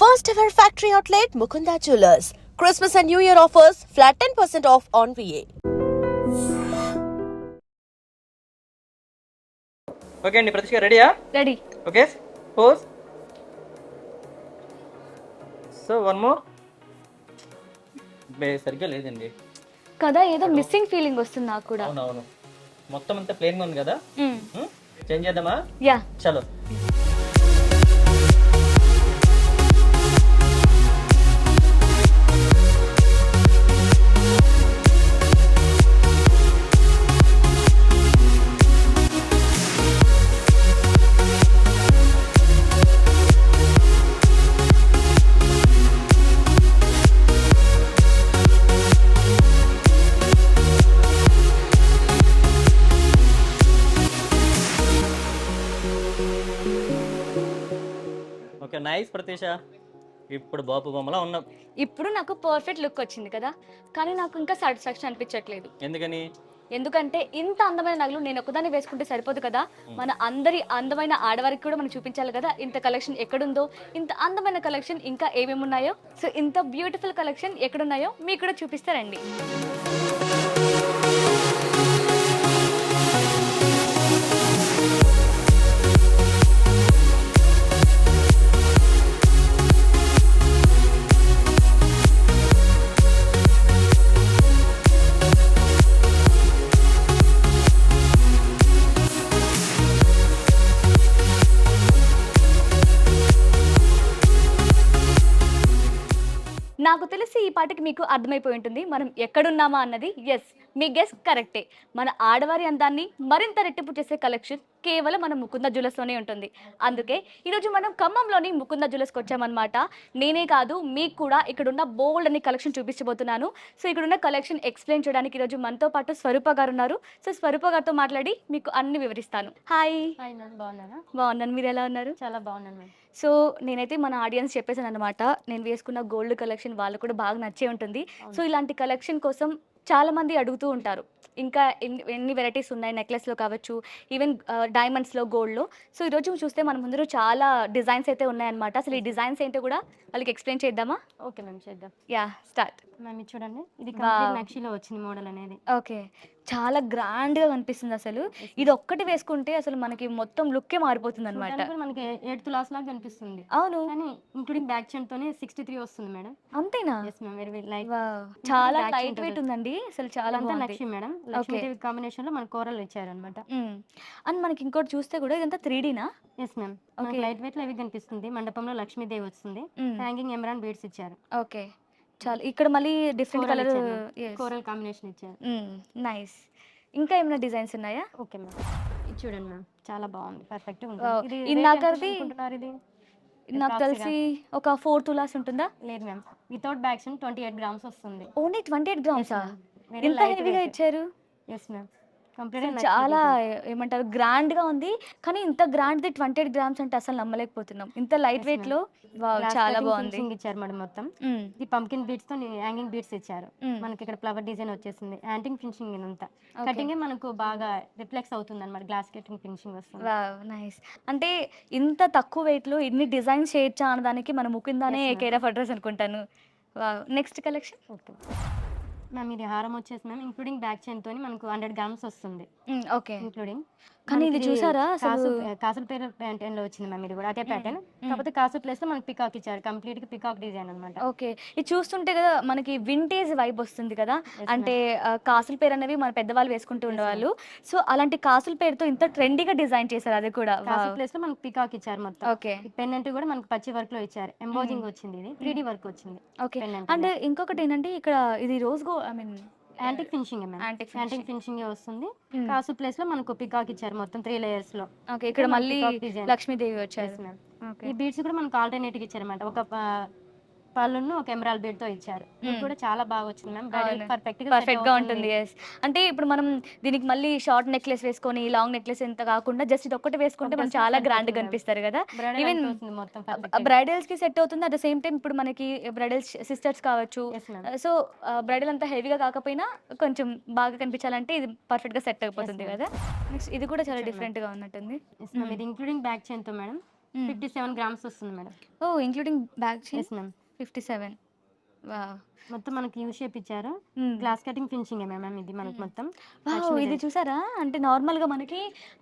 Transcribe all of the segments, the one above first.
First ever factory outlet Mukunda Jewelers. Christmas and New Year offers flat 10% off on VA. Okay అండి, ప్రతిష్క రెడీయా? Ready. Okay, pose. So one more. సరిగ్గా లేదండి కదా, ఏదో missing feeling వస్తుంది నాకు కూడా. అవునవును, మొత్తం అంతా ప్లేన్గా ఉంది కదా. చేంజ్ చేద్దామా? యా, చలో. Okay, nice Pratheesha. ఇప్పుడు బాపు బొమ్మలా ఉన్నాం. ఇప్పుడు నాకు పర్ఫెక్ట్ లుక్ వచ్చింది కదా, కానీ నాకు ఇంకా సాటిస్ఫాక్షన్ అనిపించట్లేదు. ఎందుకని? ఎందుకంటే ఇంత అందమైన నగలు నేను ఒకదాన్ని వేసుకుంటే సరిపోదు కదా, మన అందరి అందమైన ఆడవారికి కూడా మనం చూపించాలి కదా ఇంత కలెక్షన్ ఎక్కడుందో, ఇంత అందమైన కలెక్షన్ ఇంకా ఏమేమి ఉన్నాయో. సో ఇంత బ్యూటిఫుల్ కలెక్షన్ ఎక్కడున్నాయో మీకు కూడా చూపిస్తారండి. నాకు తెలిసి ఈ పాటకి మీకు అర్థమైపోయి ఉంటుంది మనం ఎక్కడున్నామా అన్నది. ఎస్, మీ గెస్ కరెక్టే. మన ఆడవారి అందాన్ని మరింత రెట్టింపు చేసే కలెక్షన్ కేవలం మన ముకుంద జ్యువెలర్స్లోనే ఉంటుంది. అందుకే ఈరోజు మనం ఖమ్మంలోని ముకుంద జ్యువెలర్స్కి వచ్చామన్నమాట. నేనే కాదు, మీకు కూడా ఇక్కడున్న బోల్డ్ అని కలెక్షన్ చూపించబోతున్నాను. సో ఇక్కడున్న కలెక్షన్ ఎక్స్ప్లెయిన్ చేయడానికి ఈరోజు మనతో పాటు స్వరూప గారు ఉన్నారు. సో స్వరూప గారితో మాట్లాడి మీకు అన్ని వివరిస్తాను. హాయ్. బాగున్నారా? బాగున్నాను, మీరు ఎలా ఉన్నారు? చాలా బాగున్నాను మేడం. సో నేనైతే మన ఆడియన్స్ చెప్పేసాను అనమాట, నేను వేసుకున్న గోల్డ్ కలెక్షన్ వాళ్ళకు కూడా బాగా నచ్చే ఉంటుంది. సో ఇలాంటి కలెక్షన్ కోసం చాలామంది అడుగుతూ ఉంటారు, ఇంకా ఎన్ని వెరైటీస్ ఉన్నాయి నెక్లెస్లో కావచ్చు, ఈవెన్ డైమండ్స్లో, గోల్డ్లో. సో ఈరోజు చూస్తే మన ముందు చాలా డిజైన్స్ అయితే ఉన్నాయన్నమాట. అసలు ఈ డిజైన్స్ ఏంటో కూడా వాళ్ళకి ఎక్స్ప్లెయిన్ చేద్దామా? ఓకే మ్యామ్, చేద్దాం. Yeah, start. మ్యామ్ ఇది చూడండి, ఇది కంప్లీట్ నక్షిలో వచ్చింది మోడల్ అనేది. ఓకే, చాలా గ్రాండ్గా కనిపిస్తుంది. అసలు ఇది ఒక్కటి వేసుకుంటే అసలు మనకి మొత్తం లుక్కే మారిపోతుంది అనమాట. మనకి 8 తులాస్ లాగా కనిపిస్తుంది. అవును, కానీ ఇంక్లూడింగ్ బ్యాక్ చైన్ తోనే 63 వస్తుంది మేడం. అంతేనా? Yes ma'am, very light. చాలా లైట్ వెయిట్ ఉందండి, అసలు చాలా అంతా నక్షి మేడం. లక్ష్మీదేవి కాంబినేషన్ లో మన కోరల్ ఇచ్చారు అనమాట. అండ్ మనకి ఇంకోటి చూస్తే కూడా ఇదంతా 3Dనా? ఎస్ మ్యామ్, లైట్ వెయిట్ లో ఇవి కనిపిస్తుంది. మండపంలో లక్ష్మీదేవి వస్తుంది, హ్యాంగింగ్ ఎమరాన్ బీడ్స్ ఇచ్చారు. ఓకే, చాలా ఇక్కడ మళ్ళీ డిఫరెంట్ కలర్ కోరల్ కాంబినేషన్ ఇచ్చారు. నైస్. ఇంకా ఏమైనా డిజైన్స్ ఉన్నాయా? ఓకే మ్యామ్, ఇది చూడండి మ్యామ్, చాలా బాగుంది, పర్ఫెక్ట్ ఉంది. ఇది నాకు తెలిసి ఒక 4 తులాస్ ఉంటుందా? లేదు ma'am, without bag chain 28 grams వస్తుంది. ఓన్లీ 28 గ్రామ్సా? ఎంత హెవీగా ఇచ్చారు. ఎస్ మ్యామ్, చాలా ఏమంటారు, గ్రాండ్ గా ఉంది. కానీ ఇంత గ్రాండ్ 28 గ్రామ్స్ అంటే అసలు నమ్మలేకపోతున్నాం. ఇంత లైట్ వెయిట్ లో చాలా బాగుంది. ఇచ్చారు మేడం మొత్తం. ఇది పంకిన్ బీడ్స్ తో హ్యాంగింగ్ బీడ్స్ ఇచ్చారు. మనకి ఇక్కడ ఫ్లవర్ డిజైన్ వచ్చేసింది. యాంటింగ్ ఫినిషింగ్ ఇదంతా కటింగ్ మనకు బాగా రిఫ్లెక్స్ అవుతుంది అన్నమాట. గ్లాస్ కటింగ్ ఫినిషింగ్ వస్తుంది. Wow, nice. అంటే ఇంత తక్కువ వెయిట్ లో ఇన్ని డిజైన్స్ చేయొచ్చా అనడానికి మన ముకుందానే కేర్ ఆఫ్ అడ్రస్ అనుకుంటాను. Wow, next collection. Okay ma'am, ఇది హారం వచ్చేసి మ్యామ్ ఇంక్లూడింగ్ బ్యాక్ చైన్ తోని మనకు 100 గ్రామ్స్ వస్తుంది. Okay, including. కానీ ఇది చూసారా కాసుల పేరు ప్యాటర్న్ లో వచ్చింది మ్యామ్. ఇది కూడా అదే ప్యాటర్న్, కాకపోతే కాసు ప్లేస్ లో మనకి పికాక్ ఇచ్చారు. కంప్లీట్ గా పికాక్ డిజైన్ అన్నమాట. ఓకే, ఇది చూస్తుంటే కదా మనకి వింటేజ్ వైబ్ వస్తుంది కదా. అంటే కాసుల పేరు అనేవి మన పెద్దవాళ్ళు వేసుకుంటూ ఉండేవాళ్ళు. సో అలాంటి కాసుల పేరుతో ఇంత ట్రెండీగా డిజైన్ చేశారు. అది కూడా కాసు ప్లేస్ లో మనకి పికాక్ ఇచ్చారు మొత్తం. ఓకే, పెన్నెంట్ కూడా మనకి పచ్చి వర్క్ లో ఇచ్చారు. ఎంబోజింగ్ వచ్చింది, ఇది 3D వర్క్ వచ్చింది. ఓకే, అండ్ ఇంకొకటి ఏంటంటే ఇక్కడ ఇది rose gold, I mean antique finishing antique finishing వస్తుంది. కాసు ప్లేస్ లో మనకు పికాక్ ఇచ్చారు మొత్తం 3 లేయర్స్ లో. ఓకే, ఇక్కడ మళ్ళీ లక్ష్మీదేవి వచ్చారు. ఈ బీడ్స్ కూడా మనకు ఆల్టర్నేట్ గా ఇచ్చారు అన్నమాట. ఒక పళ్ళును ఒక ఎమరాల్డ్ బీడ్ తో ఇచ్చారు. ఇది కూడా చాలా బాగా వచ్చింది మ్యామ్, పర్ఫెక్ట్ గా ఉంటుంది. ఎస్, అంటే ఇప్పుడు మనం దీనికి మళ్ళీ షార్ట్ నెక్లెస్ వేసుకొని లాంగ్ నెక్లెస్ ఎంత కాకుండా జస్ట్ ఇది ఒక్కటి వేసుకుంటే మనం చాలా గ్రాండ్ గా కనిపిస్తారు కదా. ఈవెన్ బ్రైడల్స్ కి సెట్ అవుతుంది. అట్ ద సేమ్ టైం ఇప్పుడు మనకి బ్రైడల్ సిస్టర్స్ కావచ్చు. సో బ్రైడల్ అంతా హెవీగా కాకపోయినా కొంచెం బాగా కనిపించాలంటే ఇది పర్ఫెక్ట్ గా సెట్ అయిపోతుంది కదా. నెక్స్ట్ ఇది కూడా చాలా డిఫరెంట్ గా ఉన్నట్టుంది. ఇది ఇంక్లూడింగ్ బ్యాక్ చైన్ తో మేడం. 57 గ్రామ్స్ వస్తుంది madam. Oh including back chain yes ma'am. 57. Wow! మొత్తం మనకి యూ షేప్ ఇచ్చారు. గ్లాస్ కటింగ్ ఫినిషింగ్ మ్యామ్ ఇది మనకి మొత్తం. వావ్! ఇది చూసారా? అంటే నార్మల్‌గా మనకి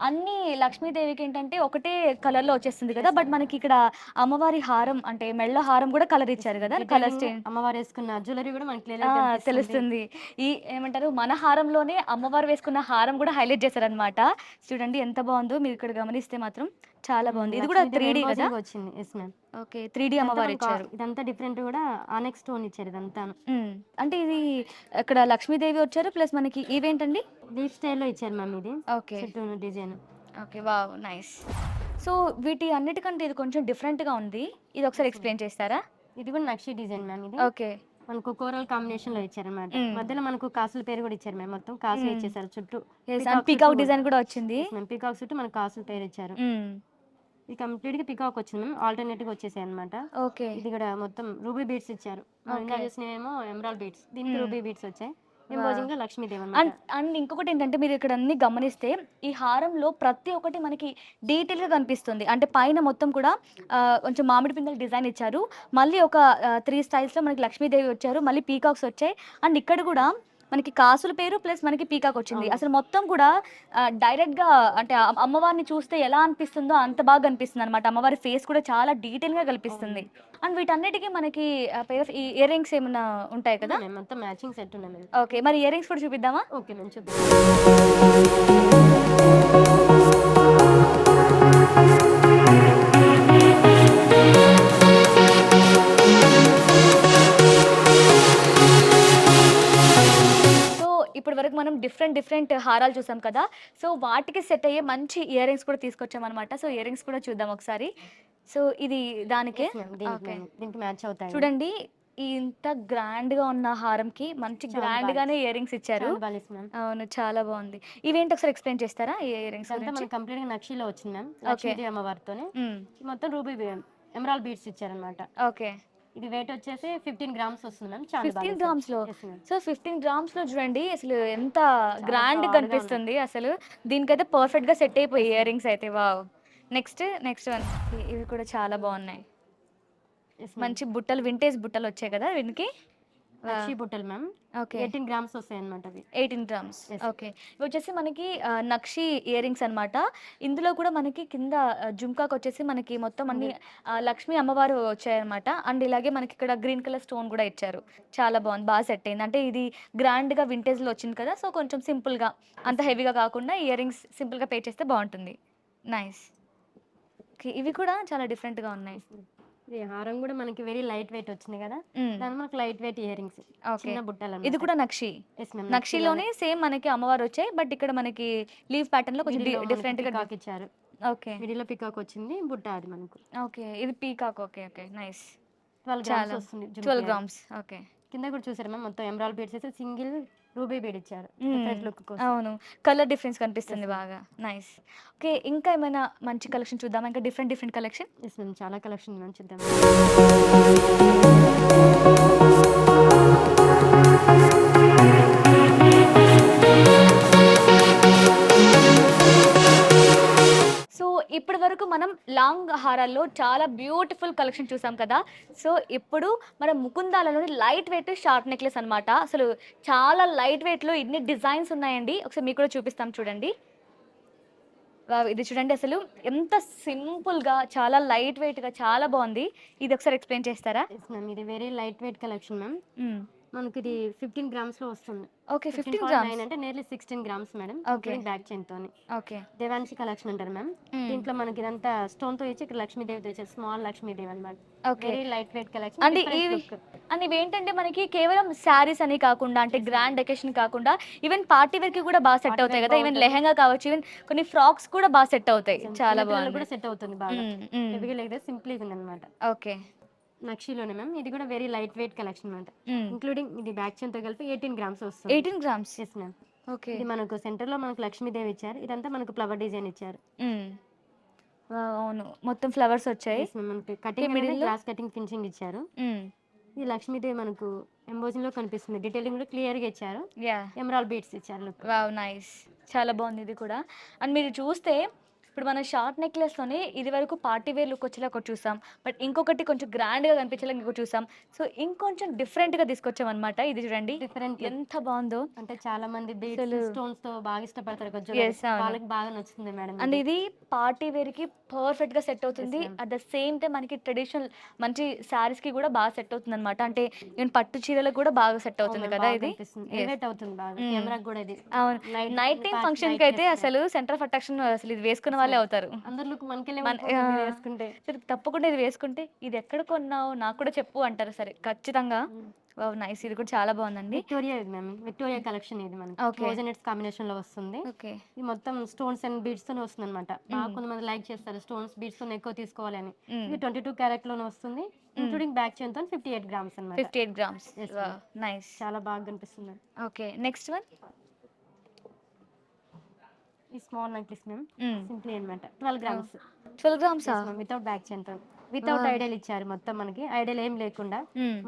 అన్ని లక్ష్మీదేవికి ఏంటంటే ఒకటే కలర్‌లో వచ్చేస్తుంది కదా! బట్ మనకి ఇక్కడ అమ్మవారి హారం అంటే మెళ్ళ హారం కూడా కలర్ ఇచ్చారు కదా! కలర్ చేంజ్ అమ్మవారు వేసుకున్న జ్యువెలరీ కూడా మనకి తెలుస్తుంది. ఈ ఏమంటారు మన హారంలోనే అమ్మవారు వేసుకున్న హారం కూడా హైలైట్ చేశారనమాట. చూడండి ఎంత బాగుందో, మీరు ఇక్కడ గమనిస్తే మాత్రం చాలా బాగుంది. ఇది కూడా 3D కదా వచ్చింది. Yes ma'am. ఓకే 3D అమ్మవారు ఇచ్చారు. ఇదంతా డిఫరెంట్ కూడా ఆనెక్స్ స్టోన్ ఇచ్చారు ఇదంతా. అంటే ఇది ఇక్కడ లక్ష్మీదేవి వచ్చారు ప్లస్ మనకి ఇవేంటండి లీఫ్ స్టైల్లో ఇచ్చారు మ్యామ్ ఇది. Okay design. Okay wow nice. So వీటి అన్నిటికంటే ఇది కొంచెం డిఫరెంట్‌గా ఉంది. ఇది ఒకసారి ఎక్స్‌ప్లెయిన్ చేస్తారా? ఇది కూడా నక్షి డిజైన్ మ్యామ్ ఇది. ఓకే మనకు కోరల్ కాంబినేషన్ లో ఇచ్చారన్నమాట. మధ్యలో మనకు కాసుల పేరు కూడా ఇచ్చారు మ్యామ్. మొత్తం కాసులు ఇచ్చేసారు చుట్టూ. పీకాక్ డిజైన్ కూడా వచ్చింది. పీకాక్ చుట్టూ మనకు కాసుల పేరు ఇచ్చారు. ఇది కంప్లీట్ గా పీకాక్ వచ్చింది మ్యామ్. ఆల్టర్నేటివ్ గా వచ్చేసాయి అనమాట. ఓకే ఇది కూడా మొత్తం రూబీ బీడ్స్ ఇచ్చారు. ఇంకా చూసినేమో ఎమరాల్డ్ బీడ్స్, దీనికి రూబీ బీడ్స్ వచ్చాయి. ఎంబోజింగ్ లో లక్ష్మీదేవి అన్నమాట. అండ్ ఇంకొకటి ఏంటంటే మీరు ఇక్కడ అన్ని గమనిస్తే ఈ హారంలో ప్రతి ఒక్కటి మనకి డీటెయిల్ గా కనిపిస్తుంది. అంటే పైన మొత్తం కూడా కొంచెం మామిడి పిందెల డిజైన్ ఇచ్చారు. మళ్ళీ ఒక 3 స్టైల్స్ లో మనకి లక్ష్మీదేవి వచ్చారు, మళ్ళీ పీకాక్స్ వచ్చాయి. అండ్ ఇక్కడ కూడా మనకి కాసుల పేరు ప్లస్ మనకి పీకాక్ వచ్చింది. అసలు మొత్తం కూడా డైరెక్ట్ గా అంటే అమ్మవారిని చూస్తే ఎలా అనిపిస్తుందో అంత బాగా అనిపిస్తుంది అనమాట. అమ్మవారి ఫేస్ కూడా చాలా డీటెయిల్ గా కనిపిస్తుంది. అండ్ వీటన్నిటికీ మనకి పేర్ ఆఫ్ ఈ ఇయర్ రింగ్స్ ఏమైనా ఉంటాయి కదా? మొత్తం మ్యాచింగ్ సెట్ ఉన్నాయి. ఓకే మరి ఇయర్ రింగ్స్ కూడా చూపిద్దామా? ఓకే నేను చూద్దాం. ఇప్పటి వరకు మనం డిఫరెంట్ హారాలు చూసాం కదా. సో వాటికి సెట్ అయ్యే మంచి ఇయర్ రింగ్స్ కూడా తీసుకొచ్చాం అనమాట. సో ఇయర్ రింగ్స్ కూడా చూద్దాం ఒకసారి. సో ఇది దానికే దీనికి మ్యాచ్ అవుతాయి. చూడండి ఇంత గ్రాండ్ గా ఉన్న హారంకి మంచి గ్రాండ్ గానే ఇయర్ రింగ్స్ ఇచ్చారు. అవును చాలా బాగుంది. ఇవేంటి ఒకసారి ఎక్స్ప్లెయిన్ చేస్తారా? ఈ ఇయర్ రింగ్స్ మనకి కంప్లీట్ గా నక్షిలో వచ్చింది మ్యామ్. లక్ష్మీదేవి అమ్మవారితోనే మొత్తం రూబీ ఎమరాల్డ్ బీడ్స్ ఇచ్చారన్నమాట. ఓకే ఇది వెయిట్ వచ్చేసి 15 గ్రామ్స్ వస్తుంది మ్యామ్. 15 గ్రామ్స్ లో. సో 15 గ్రామ్స్ లో చూడండి అసలు ఎంత గ్రాండ్ కనిపిస్తుంది. అసలు దీనికైతే పర్ఫెక్ట్ గా సెట్ అయిపోయి ఇయర్ రింగ్స్ అయితే. వావ్. నెక్స్ట్ వన్ ఇవి కూడా చాలా బాగున్నాయి. మంచి బుట్టలు, వింటేజ్ బుట్టలు వచ్చాయి కదా వీనికి. నక్షి బుట్టలు మ్యామ్. ఓకే 18 గ్రామ్స్ వస్తాయి అన్నమాట. 18 గ్రామ్స్. ఓకే ఇవి వచ్చేసి మనకి నక్షి ఇయర్ రింగ్స్ అనమాట. ఇందులో కూడా మనకి కింద జుంకాకు వచ్చేసి మనకి మొత్తం అన్ని లక్ష్మీ అమ్మవారు వచ్చాయన్నమాట. అండ్ ఇలాగే మనకి ఇక్కడ గ్రీన్ కలర్ స్టోన్ కూడా ఇచ్చారు. చాలా బాగుంది, బాగా సెట్ అయింది. అంటే ఇది గ్రాండ్ గా వింటేజ్ లో వచ్చింది కదా, సో కొంచెం సింపుల్ గా అంత హెవీగా కాకుండా ఇయర్ రింగ్స్ సింపుల్ గా పే చేస్తే బాగుంటుంది. నైస్. ఓకే ఇవి కూడా చాలా డిఫరెంట్ గా ఉన్నాయి. ఈ హారం కూడా మనకి వెరీ లైట్ వెయిట్ వచ్చింది కదా, దాని మనకి లైట్ వెయిట్ ఇయర్ రింగ్స్, చిన్న బుట్టలు. ఇది కూడా నక్షి. నక్షిలోనే సేమ్ మనకి అమ్మవారు వచ్చాయి, బట్ ఇక్కడ మనకి లీఫ్ ప్యాటర్న్ లో కొంచెం డిఫరెంట్ గా ఇచ్చారు. ఓకే మిడిల్ పీకాక్ వచ్చింది, బుట్ట అది మనకు. ఓకే ఇది peacock. Okay okay nice. 12 grams వస్తుంది. 12 గ్రామ్స్. ఓకే కింద కూడా చూసారు మ్యామ్, మొత్తం ఎమరాల్డ్ బీడ్స్ అయితే సింగిల్ రూబీ బీడ్ ఇచ్చారు. అవును కలర్ డిఫరెన్స్ కనిపిస్తుంది బాగా. నైస్. ఓకే ఇంకా ఏమైనా మంచి కలెక్షన్ చూద్దాం, ఇంకా డిఫరెంట్ కలెక్షన్. ఎస్ మ్యామ్ చాలా కలెక్షన్ మ్యామ్ చూద్దాం. సో ఇప్పటి వరకు మనం లాంగ్ హారాల్లో చాలా బ్యూటిఫుల్ కలెక్షన్ చూసాం కదా. సో ఇప్పుడు మనం ముకుందాలలోని లైట్ వెయిట్ షార్ట్ నెక్లెస్ అనమాట. అసలు చాలా లైట్ వెయిట్లో ఇన్ని డిజైన్స్ ఉన్నాయండి. ఒకసారి మీకు కూడా చూపిస్తాం చూడండి. ఇది చూడండి అసలు ఎంత సింపుల్గా చాలా లైట్ వెయిట్గా చాలా బాగుంది. ఇది ఒకసారి ఎక్స్ప్లెయిన్ చేస్తారా? ఇది very light weight collection ma'am. మనకి ఇది 15 గ్రామ్స్ లో వస్తుంది. ఓకే 15 గ్రామ్స్ అంటే nearly 16 grams madam. Okay back chain తోని. ఓకే దేవాన్షి కలెక్షన్ అంటారు మ్యామ్. దీంట్లో మనకి ఇదంతా స్టోన్ తో ఇచ్చి ఇక్కడ లక్ష్మీదేవి తెచ్చారు, స్మాల్ లక్ష్మీదేవి అన్నమాట. Okay very light weight collection. And ఇవి ఏంటంటే మనకి కేవలం శారీస్ అని కాకుండా, అంటే గ్రాండ్ డెకరేషన్ కాకుండా ఈవెన్ పార్టీ వేర్ కి కూడా బాగా సెట్ అవుతాయి కదా. ఈవెన్ లెహంగా కావచ్చు, ఈవెన్ కొన్ని ఫ్రాక్స్ కూడా బాగా సెట్ అవుతాయి. చాలా బాగుంది కూడా సెట్ అవుతుంది బాగా. హెవీగా లేదు, సింపుల్ గా ఉంది అన్నమాట. ఓకే నక్షిలోనే మ్యామ్. ఇది కూడా వెరీ లైట్ వెయిట్ కలెక్షన్ అన్నమాట. ఇంక్లూడింగ్ ఇది బ్యాక్ చైన్ తో కలిపి 18 గ్రామ్స్ వస్తుంది. 18 గ్రామ్స్. Yes ma'am. ఓకే ఇది మనకు సెంటర్ లో మనకు లక్ష్మీదేవి ఇచ్చారు, ఇదంతా మనకు ఫ్లవర్ డిజైన్ ఇచ్చారు. అవును మొత్తం ఫ్లవర్స్ వచ్చాయి. మనకి కటింగ్ గ్లాస్ కటింగ్ ఫినిషింగ్ ఇచ్చారు. ఇది లక్ష్మీదేవి మనకు ఎంబోజింగ్ లో కనిపిస్తుంది, డీటెయిలింగ్ కూడా క్లియర్ గా ఇచ్చారు. ఎమరాల్డ్ బీడ్స్ ఇచ్చారు. వావ్ నైస్, చాలా బాగుంది ఇది కూడా. అండ్ మీరు చూస్తే ఇప్పుడు మనం షార్ట్ నెక్లెస్‌లోనే ఇదివరకు పార్టీ వేర్ లుక్ వచ్చేలా ఒకటి చూసాం. బట్ ఇంకొకటి కొంచెం గ్రాండ్‌గా కనిపించేలా ఇంకొకటి చూసాం. సో, ఇంకొంచెం డిఫరెంట్‌గా తీసుకొచ్చామన్నమాట. ఇది చూడండి డిఫరెంట్ ఎంత బావుందో. అంటే చాలా మంది బీడ్స్ అసలు స్టోన్స్ తో బాగా ఇష్టపడతారు కదా యెస్. జ్యువెలరీ. అవును. వాళ్ళకి బాగా నచ్చుతుంది మేడం అండ్ ఇది. ఇది పార్టీ వేర్‌కి పర్ఫెక్ట్‌గా సెట్ అవుతుంది. ma'am. At the same time మనకి ట్రెడిషనల్ మంచి శారీస్‌కి కూడా బాగా సెట్ అవుతుందన్నమాట. అంటే ఈవెన్ పట్టు చీరలకు కూడా బాగా సెట్ అవుతుంది అవును, కదా బాగా ఇది. కనిపిస్తుంది. యెస్. ఎలివేట్ అవుతుంది బాగా. హ్మ్. కెమెరాకి కూడా ఇది అవును. నైట్ టైమ్ ఫంక్షన్‌కి అయితే అసలు సెంటర్ ఆఫ్ అట్రాక్షన్ అసలు ఇది వేసుకున్న వాళ్ళే అవుతారు. అందరి లుక్ మనకెళ్ళే మన ఉండిపోతుంది ఇది వేసుకుంటే. సరే తప్పకుండా ఇది వేసుకుంటే ఇది ఎక్కడ కొన్నావు నాకు కూడా చెప్పు అంటారు. సరే ఖచ్చితంగా. వావ్! నైస్. ఇది కూడా చాలా బాగుందండి. విక్టోరియా ఇది మ్యామ్. విక్టోరియా కలెక్షన్ ఇది మనకి. ఓకే. మోజనెట్స్ కాంబినేషన్ లో వస్తుంది. ఓకే. ఇది మొత్తం స్టోన్స్ అండ్ బీడ్స్ తోనే వస్తుంది అనమాట. బాగా కొంతమంది లైక్ చేస్తారు స్టోన్స్ బీడ్స్ తో ఎక్కువ తీసుకోవాలి అని. ఇది 22 క్యారెట్ లోనే వస్తుంది. ఇంక్లూడింగ్ బ్యాక్ చైన్ తో 58 గ్రామ్స్ అన్నమాట. 58 గ్రామ్స్. Yes, wow! నైస్. చాలా బాగా కనిపిస్తుంది. ఓకే. Next one. ఈ స్మాల్ నెక్లెస్ మ్యామ్ సింప్లీ అన్నమాట. 12 గ్రామ్స్. 12 గ్రామ్సా? వితౌట్ బ్యాక్ చైన్ తో. వితౌట్ ఐడియల్ ఇచ్చారు మొత్తం మనకి. ఐడియల్ ఏం లేకుండా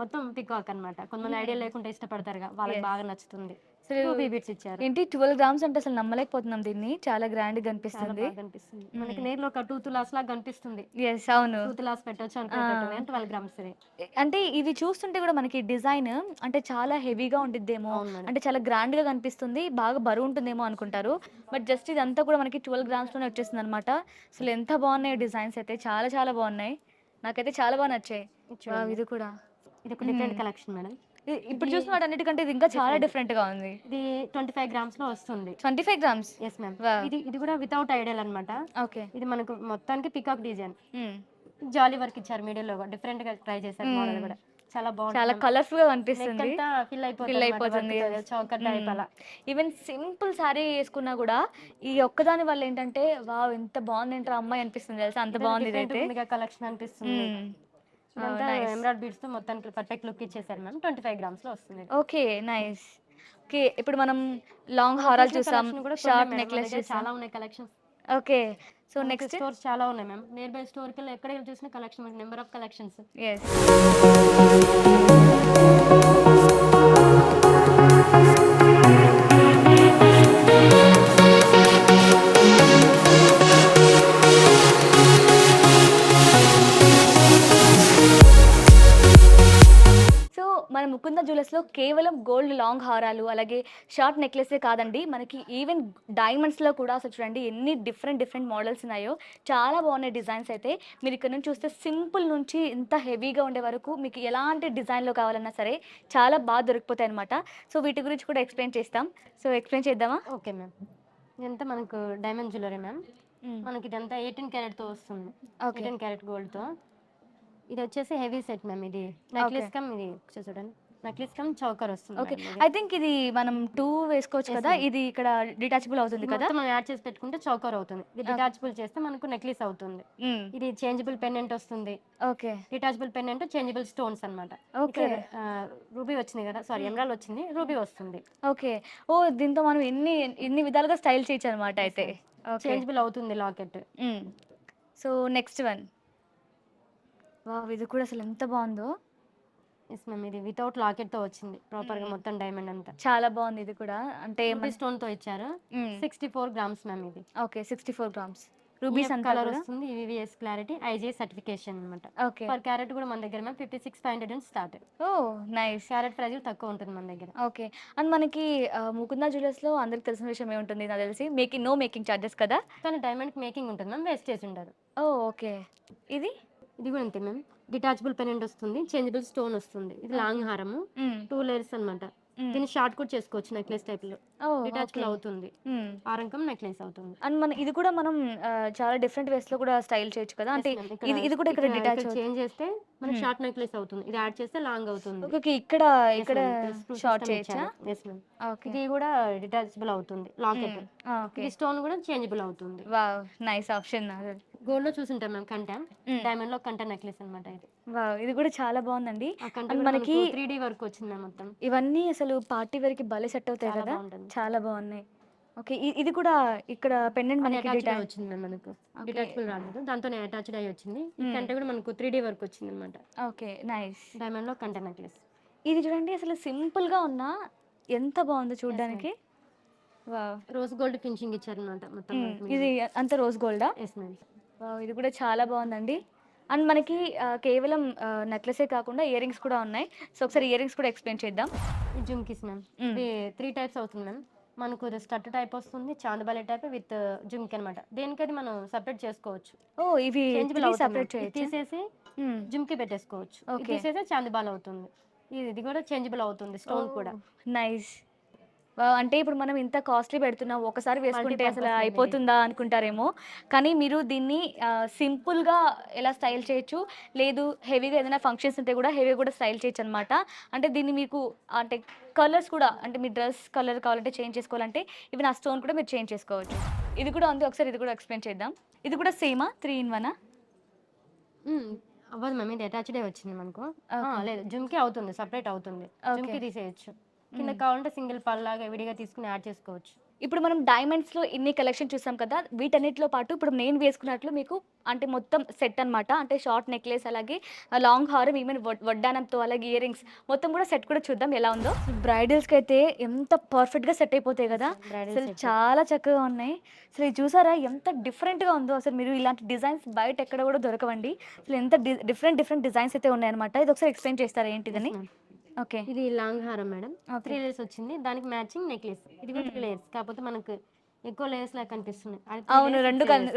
మొత్తం పికాక్ అన్నమాట. కొంతమంది ఐడియల్ లేకుండా ఇష్టపడతారుగా, వాళ్ళకి బాగా నచ్చుతుంది. అసలు రూబీ బీడ్స్ ఇచ్చారు. ఏంటి 12 గ్రామ్స్ అంటే అసలు నమ్మలేకపోతున్నాం దీన్ని. చాలా గ్రాండ్ గా చాలా కనిపిస్తుంది. బాగా కనిపిస్తుంది. మనకి నేర్లో ఒక 2 తులాస్ లాగా కనిపిస్తుంది. ఎస్. అవును. 2 తులాస్ పెట్టొచ్చు అనుకునేటట్టుగా 12 గ్రామ్స్ ఇది. అంటే ఇవి చూస్తుంటే కూడా మనకి డిజైన్ అంటే చాలా హెవీగా ఉండిద్దేమో, అవును మేడం. అంటే చాలా గ్రాండ్ గా కనిపిస్తుంది, బాగా బరువు ఉంటుందేమో అనుకుంటారు. బట్ జస్ట్ ఇదంతా కూడా మనకి 12 గ్రామ్స్ లోనే వచ్చేస్తుంది అనమాట. అసలు ఎంత బాగున్నాయి డిజైన్స్ అయితే, చాలా చాలా బాగున్నాయి. నాకైతే చాలా బాగా నచ్చాయి. వావ్! ఇది కూడా ఇది ఒక డిఫరెంట్ కలెక్షన్ మేడం. ఇప్పుడు చూసిన వాటి అన్నిటికంటే ఇది ఇంకా చాలా డిఫరెంట్ గా ఉంది. ఇది 25 గ్రామ్స్ లో వస్తుంది. 25 గ్రామ్స్. Yes ma'am. Wow. ఇది కూడా వితౌట్ ఐడియల్ అన్నమాట. ఓకే. ఇది మనకు మొత్తానికి పికాక్ డిజైన్. జాలీ వర్క్ ఇచ్చారు మీడియం లో. డిఫరెంట్ గా ట్రై చేశారు మోడల్ కూడా. చాలా బాగుంది. చాలా కలర్ఫుల్ గా కనిపిస్తుంది. అంతా ఫిల్ అయిపోతుంది. చౌకర్ టైప్ అలా. ఈవెన్ సింపుల్ సారీ వేసుకున్నా కూడా ఈ ఒక్కదాని వల్ల ఏంటంటే వావ్ ఎంత బాగుంది ఏంట్రా అమ్మాయి అనిపిస్తుంది తెలుసా, అంత బాగుంది ఇదైతే. కలెక్షన్ అనిపిస్తుంది. ఇదంతా ఎమరాల్డ్ బీడ్స్ తో మొత్తానికి పర్ఫెక్ట్ లుక్ ఇచ్చేసారు మ్యామ్. 25 గ్రామ్స్ లో వస్తుంది. ఓకే. నైస్. ఓకే. ఇప్పుడు మనం లాంగ్ హారాలు చూసాం, షార్ట్ నెక్లెస్ చాలా ఉన్నాయి collections. Okay. So next stores చాలా ఉన్నాయి మ్యామ్. నియర్ బై స్టోర్ కి ఎక్కడ చూసిన collection, number of collections. Yes. So మన ముకుంద జ్యువెలర్స్లో కేవలం గోల్డ్ లాంగ్ హారాలు అలాగే షార్ట్ నెక్లెసే కాదండి, మనకి ఈవెన్ డైమండ్స్లో కూడా అసలు చూడండి ఎన్ని డిఫరెంట్ డిఫరెంట్ మోడల్స్ ఉన్నాయో. చాలా బాగున్నాయి డిజైన్స్ అయితే. మీరు ఇక్కడ నుంచి చూస్తే సింపుల్ నుంచి ఇంత హెవీగా ఉండే వరకు మీకు ఎలాంటి డిజైన్లో కావాలన్నా సరే చాలా బాగా దొరికిపోతాయి అనమాట. సో వీటి గురించి కూడా ఎక్స్ప్లెయిన్ చేస్తాం. సో ఎక్స్ప్లెయిన్ చేద్దామా? Okay ma'am. ఇదంతా మనకు డైమండ్ జ్యువెలరీ మ్యామ్. మనకి ఇదంతా 18 క్యారెట్ తో వస్తుంది. 18 క్యారెట్ గోల్డ్ తో. ఇది వచ్చేసి హెవీ సెట్ మ్యామ్. ఇది నెక్లెస్ కమ్, ఇది చూడండి నెక్లెస్ కమ్ చౌకర్ వస్తుంది. ఓకే. ఐ థింక్ ఇది మనం 2 వేసుకోవచ్చు కదా, ఇది ఇక్కడ డిటాచబుల్ అవుతుంది కదా. మనం యాడ్ చేసి పెట్టుకుంటే చౌకర్ అవుతుంది. ఇది డిటాచబుల్ చేస్తే మనకు నెక్లెస్ అవుతుంది. ఇది చేంజబుల్ పెండెంట్ వస్తుంది. Okay. Detachable pendant, changeable stones అన్నమాట. ఓకే. రూబీ వచ్చింది కదా, సారీ ఎమరాల్డ్ వచ్చింది, రూబీ వస్తుంది. ఓకే. ఓ దీంతో మనం ఎన్ని విధాలుగా స్టైల్ చేయొచ్చు అనమాట అయితే. చేంజబుల్ అవుతుంది locket. So next one. Wow! ఇది కూడా అసలు ఎంత బాగుందో. Yes ma'am. ఇది వితౌట్ లాకెట్ తో వచ్చింది ప్రాపర్ గా మొత్తం డైమండ్ అంతా. చాలా బాగుంది ఇది కూడా. అంటే స్టోన్ తో ఇచ్చారు. 64 గ్రామ్స్ మ్యామ్ ఇది. ఓకే. 64 గ్రామ్స్. రూబీస్ అంతా కలర్ కూడా వస్తుంది. వివిఎస్ క్లారిటీ, ఐజే సర్టిఫికేషన్ అన్నమాట. ఓకే. పర్ క్యారెట్ కూడా మన దగ్గర మ్యామ్ 56,500 నుంచి స్టార్ట్. ఓ నైస్. క్యారెట్ ప్రైస్ తక్కువ ఉంటుంది మన దగ్గర. ఓకే. అండ్ మనకి ముకుంద జ్యువెలర్స్లో అందరికి తెలిసిన విషయం ఏముంటుంది నాకు తెలిసి, మేకింగ్ చార్జెస్ కదా. కానీ డైమండ్ మేకింగ్ ఉంటుంది మ్యామ్, వేస్టేజ్ ఉండదు. ఓ ఓకే. ఇది కూడా అంతే మ్యామ్. డిటాచబుల్ పెండెంట్ వస్తుంది, చేంజబుల్ స్టోన్ వస్తుంది. ఇది లాంగ్ హారము, 2 లేయర్స్ అన్నమాట. దీన్ని షార్ట్ కూడా చేసుకోవచ్చు నెక్లెస్ టైప్ లో. డిటాచబుల్ అవుతుంది. ఆరంకం నెక్లెస్ అవుతుంది. అండ్ మన ఇది కూడా మనం చాలా డిఫరెంట్ వేస్ లో కూడా స్టైల్ చేయొచ్చు కదా. అంటే ఇది కూడా ఇక్కడ డిటాచ్ చేంజ్ చేస్తే మనకి షార్ట్ నెక్లెస్ అవుతుంది. ఇది యాడ్ చేస్తే లాంగ్ అవుతుంది. ఓకే. ఇక్కడ షార్ట్ చేయొచ్చా? yes ma'am. ఇది కూడా డిటాచబుల్ అవుతుంది లాకెట్. ఈ స్టోన్ కూడా చేంజబుల్ అవుతుంది. Wow nice option. గోల్డ్ లో చూసుంటాం మ్యామ్ కంట, డైమండ్ లో కంట నెక్లెస్ అన్నమాట ఇది. వావ్ ఇది కూడా చాలా బాగుందండి. మనకి 3D వర్క్ వచ్చింది మొత్తం. ఇవన్నీ అసలు పార్టీ వేర్ కి భలే సెట్ అవుతాయి కదా, చాలా బాగున్నాయి. ఓకే. ఇది కూడా ఇక్కడ పెండెంట్ మనకి అటాచ్డ్ వచ్చింది మ్యామ్. మనకు డిటాచబుల్ రాలేదు, దాంతోనే అటాచ్డ్ అయ్యి వచ్చింది. కంట కూడా మనకు 3D వర్క్ వచ్చింది అన్నమాట. Okay nice. డైమండ్ లో కంట నెక్లెస్. ఇది చూడండి అసలు సింపుల్ గా ఉన్నా ఎంత బాగుందో చూడడానికి. వావ్. రోజ్ గోల్డ్ ఫినిషింగ్ ఇచ్చారనమాట మొత్తం ఇది అంత రోజ్ గోల్డా? Yes ma'am. వావ్, ఇది కూడా చాలా బాగుందండి. అండ్ మనకి కేవలం నెక్లెసే కాకుండా ఇయర్ రింగ్స్ కూడా ఉన్నాయి. సో ఒకసారి ఇయర్ రింగ్స్ కూడా ఎక్స్ప్లెయిన్ చేద్దాం. ఈ జుమ్కీస్ మ్యామ్, ఇది 3 టైప్స్ అవుతుంది మ్యామ్. మనకు స్కర్ట్ టైప్ వస్తుంది, చాందబాలి టైప్ విత్ జుమ్కీ అనమాట. దేనికది మనం సపరేట్ చేసుకోవచ్చు. ఓ, ఇవి చేంజబుల్ సెపరేట్ అవుతుంది. చేయొచ్చు. తీసేసి జుమ్కీ పెట్టేసుకోవచ్చు. ఇది తీసేసి చాందబాల్ అవుతుంది. ఇది కూడా చేంజబుల్ అవుతుంది, స్టోన్ కూడా. నైస్. అంటే ఇప్పుడు మనం ఇంత కాస్ట్లీ పెడుతున్నాం, ఒకసారి వేసుకుంటే అసలు Multi-purpose అయిపోతుందా అనుకుంటారేమో. కానీ మీరు దీన్ని సింపుల్గా ఎలా స్టైల్ చేయొచ్చు, లేదు హెవీగా ఏదైనా ఫంక్షన్స్ ఉంటే కూడా హెవీగా కూడా స్టైల్ చేయొచ్చు అనమాట. అంటే దీన్ని మీకు అంటే కలర్స్ కూడా, అంటే మీ డ్రెస్ కలర్ కావాలంటే చేంజ్ చేసుకోవాలంటే ఇవి నా స్టోన్ కూడా మీరు చేంజ్ చేసుకోవచ్చు. ఇది కూడా ఉంది, ఒకసారి ఇది కూడా ఎక్స్ప్లెయిన్ చేద్దాం. ఇది కూడా సేమా 3 in 1? అవ్వదు మ్యామ్, ఇది అటాచ్డే వచ్చింది మనకు. లేదు, జుమ్కీ అవుతుంది, సపరేట్ అవుతుంది. జుమ్కీ తీసేయచ్చు. కింద కావాలంటే సింగిల్ పల్లాగా విడిగా తీసుకుని యాడ్ చేసుకోవచ్చు. ఇప్పుడు మనం డైమండ్స్లో ఇన్ని కలెక్షన్ చూసాం కదా, వీటన్నిటిలో పాటు ఇప్పుడు నేను వేసుకున్నట్లు మీకు అంటే మొత్తం సెట్ అనమాట. అంటే షార్ట్ నెక్లెస్, అలాగే లాంగ్ హారం, ఈవెన్ వడ్డానంతో, అలాగే ఇయర్ రింగ్స్ మొత్తం కూడా సెట్ కూడా చూద్దాం ఎలా ఉందో. బ్రైడల్స్కి అయితే ఎంత పర్ఫెక్ట్గా సెట్ అయిపోతాయి కదా, అసలు చాలా చక్కగా ఉన్నాయి. అసలు ఇది చూసారా ఎంత డిఫరెంట్గా ఉందో. అసలు మీరు ఇలాంటి డిజైన్స్ బయట ఎక్కడ కూడా దొరకవండి. అసలు ఎంత డిఫరెంట్ డిజైన్స్ అయితే ఉన్నాయన్నమాట. ఇది ఒకసారి ఎక్స్ప్లెయిన్ చేస్తారా ఏంటిదని? ఓకే, ఇది లాంగ్ హారం మేడం, 3 లేయర్స్ వచ్చింది. దానికి మ్యాచింగ్ నెక్లెస్. ఇది కూడా 3 లేయర్స్, కాకపోతే మనకు ఎక్కువ లేయర్స్ లాగా కనిపిస్తుంది. అవును,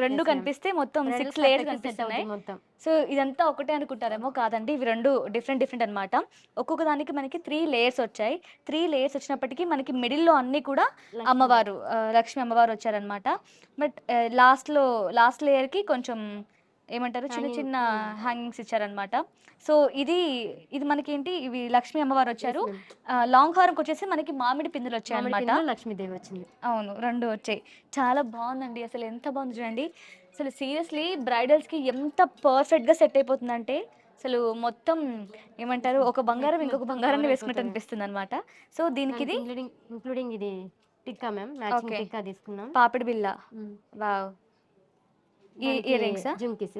రెండు కనిపిస్తే మొత్తం 6 లేయర్స్ కనిపిస్తున్నాయి మొత్తం. సో ఇదంతా ఒకటే అనుకుంటారేమో, కాదండి, ఇవి రెండు డిఫరెంట్ అనమాట. ఒక్కొక్క దానికి మనకి 3 లేయర్స్ వచ్చాయి. 3 లేయర్స్ వచ్చినప్పటికీ మనకి మిడిల్లో అన్ని కూడా అమ్మవారు, లక్ష్మి అమ్మవారు వచ్చారనమాట. బట్ లాస్ట్ లేయర్కి కొంచెం ఏమంటారు, చిన్న చిన్న హ్యాంగింగ్స్ ఇచ్చారనమాట. సో ఇది మనకి ఏంటి, ఇవి లక్ష్మీ అమ్మవారు వచ్చారు. లాంగ్ హారంకి వచ్చేసి మనకి మామిడి పిందులు వచ్చాయి అనమాట. లక్ష్మీదేవి వచ్చింది. అవును, 2 వచ్చాయి. చాలా బాగుందండి, అసలు ఎంత బాగుంది చూడండి. అసలు సీరియస్లీ బ్రైడల్స్కి ఎంత పర్ఫెక్ట్గా సెట్ అయిపోతుందంటే అసలు మొత్తం ఏమంటారు, ఒక బంగారం ఇంకొక బంగారాన్ని వేసుకున్నట్టు అనిపిస్తుంది అనమాట. సో దీనికి ఇది ఇంక్లూడింగ్ ఇది టిక్కా మ్యామ్, మ్యాచింగ్ టిక్కా తీసుకున్నాం. పాపిడి బిల్ల. వావ్. ఇయర్ రింగ్సా? జుమ్కీస్.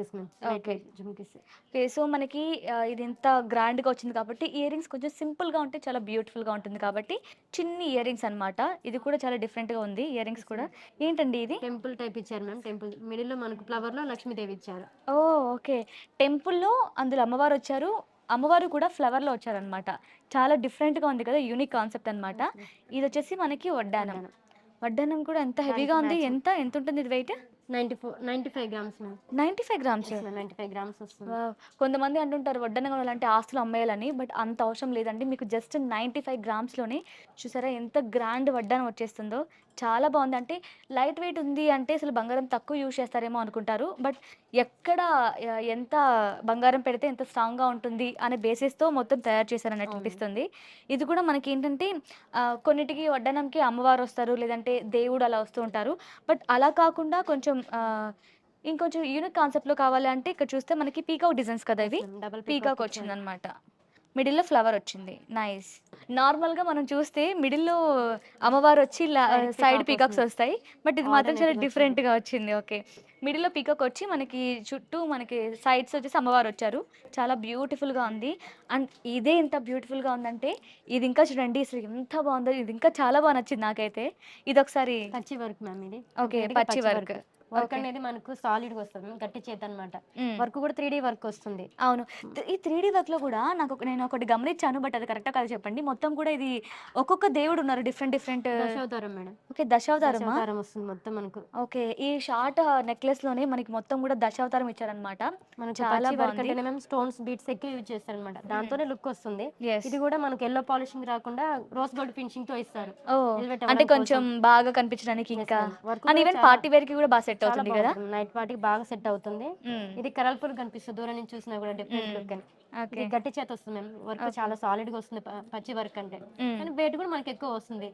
ఓకే, జుమ్కీస్. ఓకే. సో మనకి ఇది ఇంత గ్రాండ్గా వచ్చింది కాబట్టి ఇయర్ రింగ్స్ కొంచెం సింపుల్గా ఉంటే చాలా బ్యూటిఫుల్గా ఉంటుంది కాబట్టి చిన్ని ఇయర్ రింగ్స్ అనమాట. ఇది కూడా చాలా డిఫరెంట్గా ఉంది. ఇయర్ రింగ్స్ కూడా ఏంటండి ఇది? టెంపుల్ టైప్ ఇచ్చారు మ్యామ్. టెంపుల్ మిడిల్లో మనకు ఫ్లవర్లో లక్ష్మీదేవి ఇచ్చారు. ఓ ఓకే, టెంపుల్లో అందులో అమ్మవారు వచ్చారు, అమ్మవారు కూడా ఫ్లవర్లో వచ్చారనమాట. చాలా డిఫరెంట్గా ఉంది కదా, యూనిక్ కాన్సెప్ట్ అనమాట. ఇది వచ్చేసి మనకి వడ్డానం కూడా ఎంత హెవీగా ఉంది. ఎంత ఉంటుంది ఇది weight? 95 grams ma'am. 95 grams. 95 grams వస్తుంది. కొంతమంది అంటుంటారు వడ్డానం కొనాలంటే ఆస్తులు అమ్మేయాలని, బట్ అంత అవసరం లేదండి. మీకు జస్ట్ 95 గ్రామ్స్లోనే చూసారా ఎంత గ్రాండ్ వడ్డానం వచ్చేస్తుందో. చాలా బాగుంది. అంటే లైట్ వెయిట్ ఉంది అంటే అసలు బంగారం తక్కువ యూజ్ చేస్తారేమో అనుకుంటారు, బట్ ఎక్కడ ఎంత బంగారం పెడితే ఎంత స్ట్రాంగ్గా ఉంటుంది అనే బేసిస్తో మొత్తం తయారు చేశారన్నట్టు అనిపిస్తుంది. ఇది కూడా మనకి ఏంటంటే కొన్నిటికి వడ్డానంకి అమ్మవారు వస్తారు, లేదంటే దేవుడు అలా వస్తూ ఉంటారు. బట్ అలా కాకుండా కొంచెం ఇంకొంచెం యూనిక్ కాన్సెప్ట్లో కావాలి అంటే ఇక్కడ చూస్తే మనకి పీకాక్ డిజైన్స్ కదా, ఇవి పీకాక్ వచ్చిందనమాట. మిడిల్లో ఫ్లవర్ వచ్చింది. నైస్. నార్మల్గా మనం చూస్తే మిడిల్లో అమ్మవారు వచ్చి సైడ్ పీకాక్స్ వస్తాయి, బట్ ఇది మాత్రం చాలా డిఫరెంట్గా వచ్చింది. ఓకే, మిడిల్లో పీకాక్ వచ్చి మనకి చుట్టూ మనకి సైడ్స్ వచ్చేసి అమ్మవారు వచ్చారు. చాలా బ్యూటిఫుల్గా ఉంది. అండ్ ఇదే ఎంత బ్యూటిఫుల్గా ఉందంటే ఇది ఇంకా చూడండి అసలు ఎంత బాగుందో. ఇది ఇంకా చాలా బాగా నచ్చింది నాకైతే. ఇది ఒకసారి పచ్చి వర్క్ మ్యామ్ ఇది. ఓకే, పచ్చి వర్క్. వర్క్ అనేది మనకు సాలిడ్ గా వస్తుంది, గట్టి చేత అన్నమాట. వర్క్ కూడా 3D వర్క్ వస్తుంది. అవును, ఈ 3D వర్క్ లో కూడా నేను ఒకటి గమనించాను, బట్ అది కరెక్టా కాదు చెప్పండి. మొత్తం కూడా ఇది ఒక్కొక్క దేవుడు ఉన్నారు, different Dasavatharam madam. Okay, Dasavatharam వస్తుంది మొత్తం మనకు. ఓకే, ఈ షార్ట్ నెక్లెస్ లోనే మనకి మొత్తం కూడా దశావతారం ఇచ్చారనమాట. చాలా బాగుంది. మేము స్టోన్స్ బీట్స్ ఎక్కువ యూజ్ చేస్తారనమాట, దాంతోనే లుక్ వస్తుంది. ఇది కూడా మనకు ఎల్లో పాలిషింగ్ రాకుండా రోజ్ గోల్డ్ ఫినిషింగ్ తో ఇస్తారు. అంటే కొంచెం బాగా కనిపించడానికి, ఇంకా ఈవెన్ పార్టీ వేర్ కి కూడా బాగా సెట్ అవుతుంది కదా, నైట్ పార్టీకి బాగా సెట్ అవుతుంది. ఇది కలర్ఫుల్ కనిపిస్తుంది, దూరం నుంచి చూసినా కూడా డిఫరెంట్ లుక్ అని. ఇది గట్టి చేత వస్తుంది మేము, వర్క్ చాలా సాలిడ్ గా వస్తుంది పచ్చి వర్క్ అంటే. కానీ వెయిట్ కూడా మనకి ఎక్కువ వస్తుంది,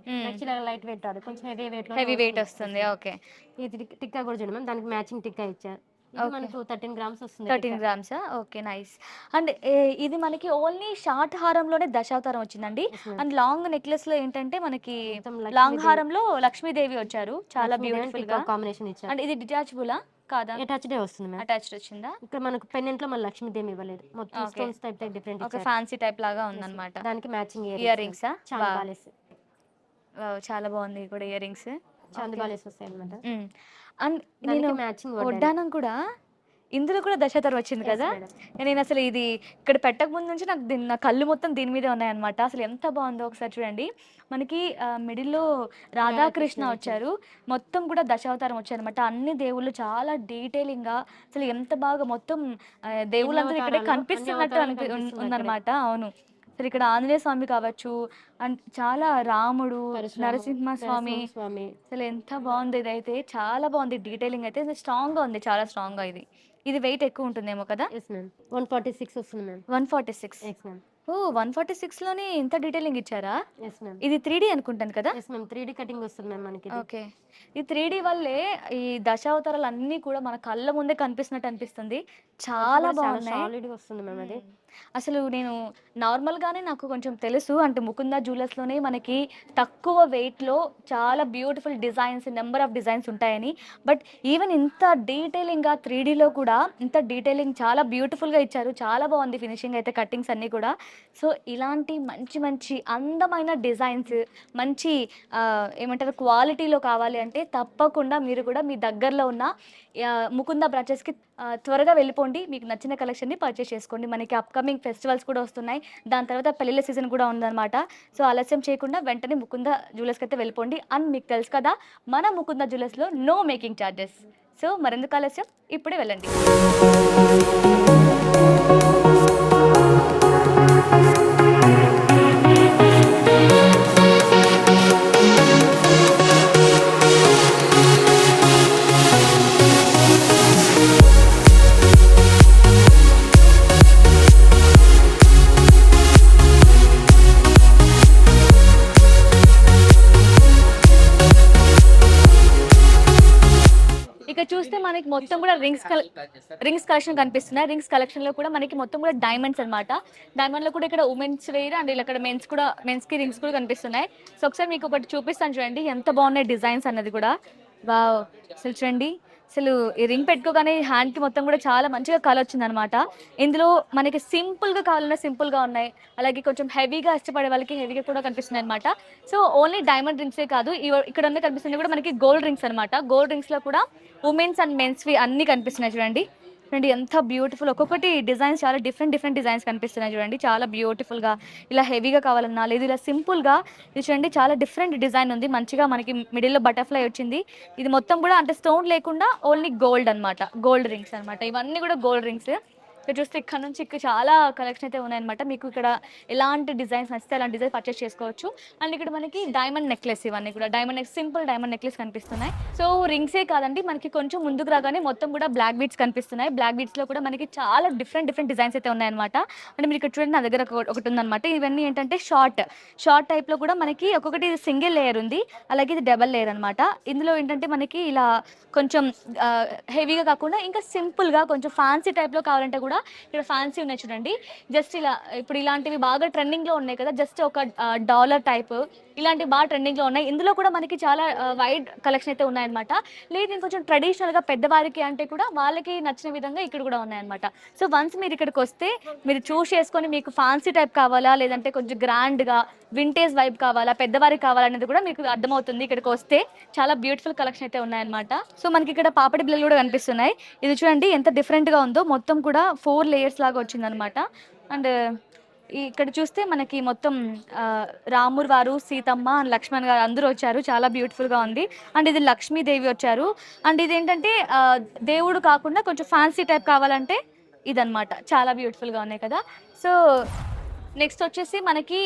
లైట్ వెయిట్ రాదు, కొంచెం హెవీ వెయిట్ వస్తుంది. ఓకే, ఇది టిక్కా కూడా చూడండి మ్యామ్, దానికి మ్యాచింగ్ టిక్కా ఇచ్చారు. మనకు 13 గ్రామ్స్ వస్తుంది. 13 గ్రామ్స్. Okay, nice. అండ్ ఇది మనకి ఓన్లీ షార్ట్ హారంలోనే దశావతారం వచ్చిందండి. అండ్ లాంగ్ నెక్లెస్ లో ఏంటంటే మనకి లాంగ్ హారంలో లక్ష్మీదేవి వచ్చారు, చాలా బ్యూటిఫుల్ గా కాంబినేషన్ ఇచ్చారు. అండ్ ఇది డిటాచబులా కాదా? అటాచ్డ్ వస్తుంది. అటాచ్డ్ వచ్చిందా? ఇక్కడ మనకు పెండెంట్ లో మళ్ళీ లక్ష్మీదేవి ఇవ్వలేదు, మొత్తం స్టోన్స్ టైప్ డిఫరెంట్. ఒక ఫ్యాన్సీ టైప్ లాగా ఉందన్నమాట. దానికి మ్యాచింగ్ ఇయర్ రింగ్స్. చాలా బాగుంది ఇది కూడా ఇయర్ రింగ్స్. చాందిబాలేసి వస్తాయి అనమాట. అండ్ నేను దానికి మ్యాచింగ్ వడ్డానం కూడా ఇందులో కూడా దశావతారం వచ్చింది కదా. మేడం. నేను అసలు ఇది ఇక్కడ పెట్టక ముందు నుంచి నాకు నా కళ్ళు మొత్తం దీని మీదే ఉన్నాయన్నమాట. అసలు ఎంత బాగుందో ఒకసారి చూడండి. మనకి మిడిల్లో రాధాకృష్ణ వచ్చారు, మొత్తం కూడా దశావతారం వచ్చారనమాట. అన్ని దేవుళ్ళు చాలా డీటెయిలింగ్గా అసలు ఎంత బాగా మొత్తం దేవుళ్ళందరూ ఇక్కడే కనిపిస్తున్నట్టు ఉందన్నమాట. అవును, అసలు ఇక్కడ ఆంజనేయ స్వామి కావచ్చు, అండ్ చాలా రాముడు, నరసింహస్వామి, స్వామి అసలు ఎంత బాగుంది. ఇదైతే చాలా బాగుంది, డీటెయిలింగ్ అయితే స్ట్రాంగ్ గా ఉంది, చాలా స్ట్రాంగ్ గా. ఇది వెయిట్ ఎక్కువ ఉంటుందేమో కదా. ఎస్ మ్యామ్ 146 వస్తుంది మ్యామ్. 146. Yes ma'am. ఓ 146 లోనే ఇంత డీటెయిలింగ్ ఇచ్చారా. Yes ma'am. ఇది 3D అనుకుంటాను కదా. ఎస్ మ్యామ్ 3D కటింగ్ వస్తుంది మ్యామ్ మనకి. ఓకే, ఈ 3D వల్లే ఈ దశావతారాలు అన్నీ కూడా మన కళ్ళ ముందే కనిపిస్తున్నట్టు అనిపిస్తుంది. చాలా బాగున్నాయి. సాలిడ్ గా వస్తుంది మ్యామ్ అది. అసలు నేను నార్మల్గానే నాకు కొంచెం తెలుసు అంటే ముకుందా జ్యువెలర్స్లోనే మనకి తక్కువ వెయిట్లో చాలా beautiful designs, number of designs ఉంటాయని. బట్ ఈవెన్ ఇంత డీటెయిలింగ్గా 3Dలో కూడా ఇంత డీటెయిలింగ్ చాలా బ్యూటిఫుల్గా ఇచ్చారు. చాలా బాగుంది ఫినిషింగ్ అయితే, కట్టింగ్స్ అన్నీ కూడా. సో ఇలాంటి మంచి మంచి అందమైన డిజైన్స్, మంచి ఏమంటారు క్వాలిటీలో కావాలి అంటే తప్పకుండా మీరు కూడా మీ దగ్గరలో ఉన్న ముకుందా బ్రాంచెస్కి త్వరగా వెళ్ళిపోండి. మీకు నచ్చిన కలెక్షన్ని పర్చేస్ చేసుకోండి. మనకి అప్కమింగ్ ఫెస్టివల్స్ కూడా వస్తున్నాయి, దాని తర్వాత పెళ్ళిళ్ళ సీజన్ కూడా ఉందన్నమాట. సో ఆలస్యం చేయకుండా వెంటనే ముకుందా జ్యువెలర్స్కి అయితే వెళ్ళిపోండి. అండ్ మీకు తెలుసు కదా మన ముకుందా జ్యువెలర్స్లో నో మేకింగ్ ఛార్జెస్. సో మరెందుకు ఆలస్యం, ఇప్పుడే వెళ్ళండి. ఇక చూస్తే మనకి మొత్తం కూడా రింగ్స్ కలెక్షన్ కనిపిస్తున్నాయి. రింగ్స్ కలెక్షన్ లో కూడా మనకి మొత్తం కూడా డైమండ్స్ అనమాట. డైమండ్ లో కూడా ఇక్కడ ఉమెన్స్ వేర్ అండ్ ఇక్కడ మెన్స్ కి రింగ్స్ కూడా కనిపిస్తున్నాయి. సో ఒకసారి మీకు ఒకటి చూపిస్తాను చూడండి, ఎంత బాగున్నాయి డిజైన్స్ అన్నది కూడా. వావ్, అసలు చూడండి, అసలు ఈ రింగ్ పెట్టుకోగానే హ్యాండ్ కి మొత్తం కూడా చాలా మంచిగా కలర్ వచ్చింది అనమాట. ఇందులో మనకి సింపుల్ గా కావాలన్నా సింపుల్ గా ఉన్నాయి, అలాగే కొంచెం హెవీగా ఇష్టపడే వాళ్ళకి హెవీగా కూడా కనిపిస్తున్నాయి అనమాట. సో ఓన్లీ డైమండ్ రింగ్సే కాదు, ఇక్కడ ఉన్న కనిపిస్తుంది కూడా మనకి గోల్డ్ రింగ్స్ అనమాట. గోల్డ్ రింగ్స్ లో కూడా ఉమెన్స్ అండ్ మెన్స్వి అన్ని కనిపిస్తున్నాయి చూడండి. చూడండి ఎంత బ్యూటిఫుల్, ఒక్కొక్కటి డిజైన్స్ చాలా డిఫరెంట్ డిజైన్స్ కనిపిస్తున్నాయి చూడండి. చాలా బ్యూటిఫుల్గా, ఇలా హెవీగా కావాలన్నా లేదు ఇలా సింపుల్గా. ఇది చూడండి చాలా డిఫరెంట్ డిజైన్ ఉంది, మంచిగా మనకి మిడిల్లో బటర్ఫ్లై వచ్చింది. ఇది మొత్తం కూడా అంటే స్టోన్ లేకుండా ఓన్లీ గోల్డ్ అనమాట, గోల్డ్ రింగ్స్ అనమాట. ఇవన్నీ కూడా గోల్డ్ రింగ్స్. ఇక్కడ చూస్తే ఇక్కడ నుంచి ఇక్కడ చాలా కలెక్షన్ అయితే ఉన్నాయన్నమాట. మీకు ఇక్కడ ఎలాంటి డిజైన్స్ నచ్చితే అలాంటి డిజైన్ పర్చేస్ చేసుకోవచ్చు. అండ్ ఇక్కడ మనకి డైమండ్ నెక్లెస్, ఇవన్నీ కూడా సింపుల్ డైమండ్ నెక్లెస్ కనిపిస్తున్నాయి. సో రింగ్సే కాదండి, మనకి కొంచెం ముందుకు రాగానే మొత్తం కూడా బ్లాక్ బీడ్స్ కనిపిస్తున్నాయి. బ్లాక్ బీడ్స్ లో కూడా మనకి చాలా డిఫరెంట్ డిజైన్స్ అయితే ఉన్నాయన్నమాట. అంటే మీరు ఇక్కడ చూడండి, నా దగ్గర ఒకటి ఉందన్నమాట. ఇవన్నీ ఏంటంటే షార్ట్ టైప్ లో కూడా మనకి ఒక్కొక్కటి సింగిల్ లేయర్ ఉంది, అలాగే ఇది డబల్ లేయర్ అనమాట. ఇందులో ఏంటంటే మనకి ఇలా కొంచెం హెవీగా కాకుండా ఇంకా సింపుల్ గా కొంచెం ఫ్యాన్సీ టైప్ లో కావాలంటే కూడా ఇక్కడ ఫ్యాన్సీ ఉన్నాయి చూడండి. జస్ట్ ఇలా ఇప్పుడు ఇలాంటివి బాగా ట్రెండింగ్ లో ఉన్నాయి కదా, జస్ట్ ఒక డాలర్ టైప్ ఇలాంటివి బాగా ట్రెండింగ్ లో ఉన్నాయి. ఇందులో కూడా మనకి చాలా వైడ్ కలెక్షన్ అయితే ఉన్నాయన్నమాట. లేదు ఇంకొంచెం ట్రెడిషనల్ గా పెద్దవారికి అంటే కూడా వాళ్ళకి నచ్చిన విధంగా ఇక్కడ కూడా ఉన్నాయన్నమాట. సో వన్స్ మీరు ఇక్కడికి వస్తే మీరు చూస్ చేసుకొని మీకు ఫ్యాన్సీ టైప్ కావాలా, లేదంటే కొంచెం గ్రాండ్ గా వింటేజ్ వైబ్ కావాలా, పెద్దవారికి కావాలనేది కూడా మీకు అర్థమవుతుంది. ఇక్కడికి వస్తే చాలా బ్యూటిఫుల్ కలెక్షన్ అయితే ఉన్నాయన్నమాట. సో మనకి ఇక్కడ పాపడి బిల్లలు కూడా కనిపిస్తున్నాయి. ఇది చూడండి ఎంత డిఫరెంట్ గా ఉందో, మొత్తం కూడా 4 లేయర్స్ లాగా వచ్చిందనమాట. అండ్ ఇక్కడ చూస్తే మనకి మొత్తం రాముడు వారు, సీతమ్మ అండ్ లక్ష్మణ్ గారు అందరూ వచ్చారు, చాలా బ్యూటిఫుల్గా ఉంది. అండ్ ఇది లక్ష్మీదేవి వచ్చారు. అండ్ ఇదేంటంటే దేవుడు కాకుండా కొంచెం ఫ్యాన్సీ టైప్ కావాలంటే ఇదనమాట, చాలా బ్యూటిఫుల్గా ఉన్నాయి కదా. సో నెక్స్ట్ వచ్చేసి మనకి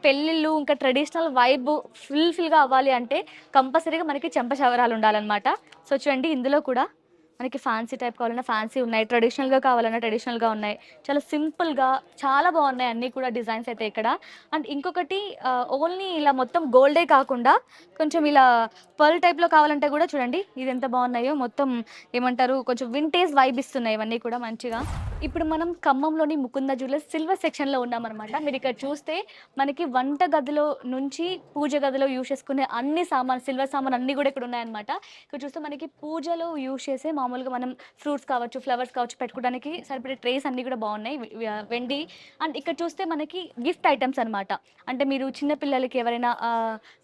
పెళ్ళిళ్ళు ఇంకా ట్రెడిషనల్ వైబ్ ఫుల్ఫిల్గా అవ్వాలి అంటే కంపల్సరీగా మనకి చెంపశవరాలు ఉండాలన్నమాట. సో చూడండి ఇందులో కూడా మనకి ఫ్యాన్సీ టైప్ కావాలన్నా ఫ్యాన్సీ ఉన్నాయి, ట్రెడిషనల్గా కావాలన్నా ట్రెడిషనల్గా ఉన్నాయి. చాలా సింపుల్గా చాలా బాగున్నాయి అన్నీ కూడా డిజైన్స్ అయితే ఇక్కడ. అండ్ ఇంకొకటి ఓన్లీ ఇలా మొత్తం గోల్డే కాకుండా కొంచెం ఇలా పర్ల్ టైప్లో కావాలంటే కూడా చూడండి ఇది ఎంత బాగున్నాయో. మొత్తం ఏమంటారు కొంచెం వింటేజ్ వైబ్ ఇస్తున్నాయి ఇవన్నీ కూడా మంచిగా. ఇప్పుడు మనం ఖమ్మంలోని ముకుంద జ్యువెలర్స్ సిల్వర్ సెక్షన్లో ఉన్నామన్నమాట. మీరు ఇక్కడ చూస్తే మనకి వంట గదిలో నుంచి పూజ గదిలో యూజ్ చేసుకునే అన్ని సామాన్, సిల్వర్ సామాన్ అన్నీ కూడా ఇక్కడ ఉన్నాయన్నమాట. ఇక్కడ చూస్తే మనకి పూజలో యూజ్ చేసే మామూలుగా మనం ఫ్రూట్స్ కావచ్చు, ఫ్లవర్స్ కావచ్చు పెట్టుకోవడానికి సరిపడే ట్రేస్ అన్నీ కూడా బాగున్నాయి, వెండి. అండ్ ఇక్కడ చూస్తే మనకి గిఫ్ట్ ఐటమ్స్ అనమాట. అంటే మీరు చిన్న పిల్లలకి ఎవరైనా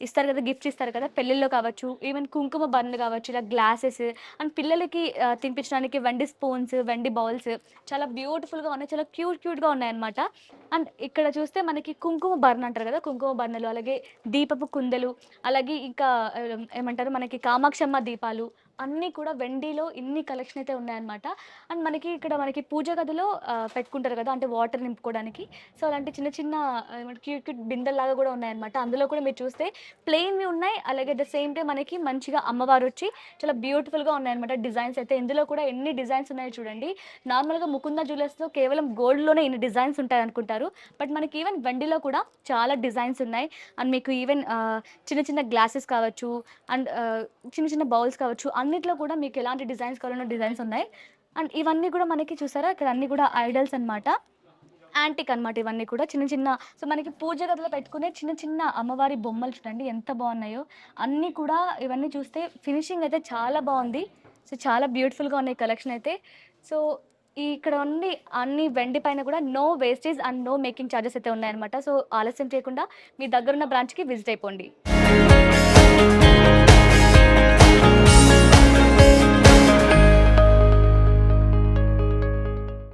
ఇస్తారు కదా, గిఫ్ట్స్ ఇస్తారు కదా, పెళ్ళిళ్ళలో కావచ్చు, ఈవెన్ కుంకుమ బన్ను కావచ్చు, ఇలా గ్లాసెస్ అండ్ పిల్లలకి తినిపించడానికి వెండి స్పూన్స్, వెండి బౌల్స్ చాలా బ్యూటిఫుల్గా ఉన్నాయి, చాలా క్యూట్గా ఉన్నాయన్నమాట. అండ్ ఇక్కడ చూస్తే మనకి కుంకుమ బర్న్ అంటారు కదా, కుంకుమ బర్ణలు, అలాగే దీపపు కుందెలు, అలాగే ఇంకా ఏమంటారు మనకి కామాక్షమ్మ దీపాలు అన్నీ కూడా వెండిలో ఇన్ని కలెక్షన్ అయితే ఉన్నాయన్నమాట. అండ్ మనకి ఇక్కడ మనకి పూజ గదిలో పెట్టుకుంటారు కదా, అంటే వాటర్ నింపుకోవడానికి. సో అలాంటి చిన్న చిన్న క్యూట్ క్యూట్ బిందెల్లాగా కూడా ఉన్నాయన్నమాట. అందులో కూడా మీరు చూస్తే ప్లెయిన్వి ఉన్నాయి, అలాగే ద సేమ్ టైం మనకి మంచిగా అమ్మవారు వచ్చి చాలా బ్యూటిఫుల్గా ఉన్నాయన్నమాట డిజైన్స్ అయితే. ఇందులో కూడా ఎన్ని డిజైన్స్ ఉన్నాయో చూడండి. నార్మల్గా ముకుంద జ్యువెలర్స్లో కేవలం గోల్డ్లోనే ఇన్ని డిజైన్స్ ఉంటాయి అనుకుంటారు, బట్ మనకి ఈవెన్ వెండిలో కూడా చాలా డిజైన్స్ ఉన్నాయి. అండ్ మీకు ఈవెన్ చిన్న చిన్న గ్లాసెస్ కావచ్చు, అండ్ చిన్న చిన్న బౌల్స్ కావచ్చు, అన్నిట్లో కూడా మీకు ఎలాంటి డిజైన్స్ కావాలన్న డిజైన్స్ ఉన్నాయి. అండ్ ఇవన్నీ కూడా మనకి చూసారా, ఇక్కడ అన్నీ కూడా ఐడల్స్ అనమాట, యాంటిక్ అనమాట ఇవన్నీ కూడా చిన్న చిన్న. సో మనకి పూజ గదిలో పెట్టుకునే చిన్న చిన్న అమ్మవారి బొమ్మలు చూడండి ఎంత బాగున్నాయో. అన్నీ కూడా ఇవన్నీ చూస్తే ఫినిషింగ్ అయితే చాలా బాగుంది. సో చాలా బ్యూటిఫుల్గా ఉన్నాయి కలెక్షన్ అయితే. సో ఇక్కడ ఉండి అన్ని వెండి పైన కూడా no wastage and no making charges అయితే ఉన్నాయన్నమాట. సో ఆలస్యం చేయకుండా మీ దగ్గరున్న బ్రాంచ్కి విజిట్ అయిపోండి.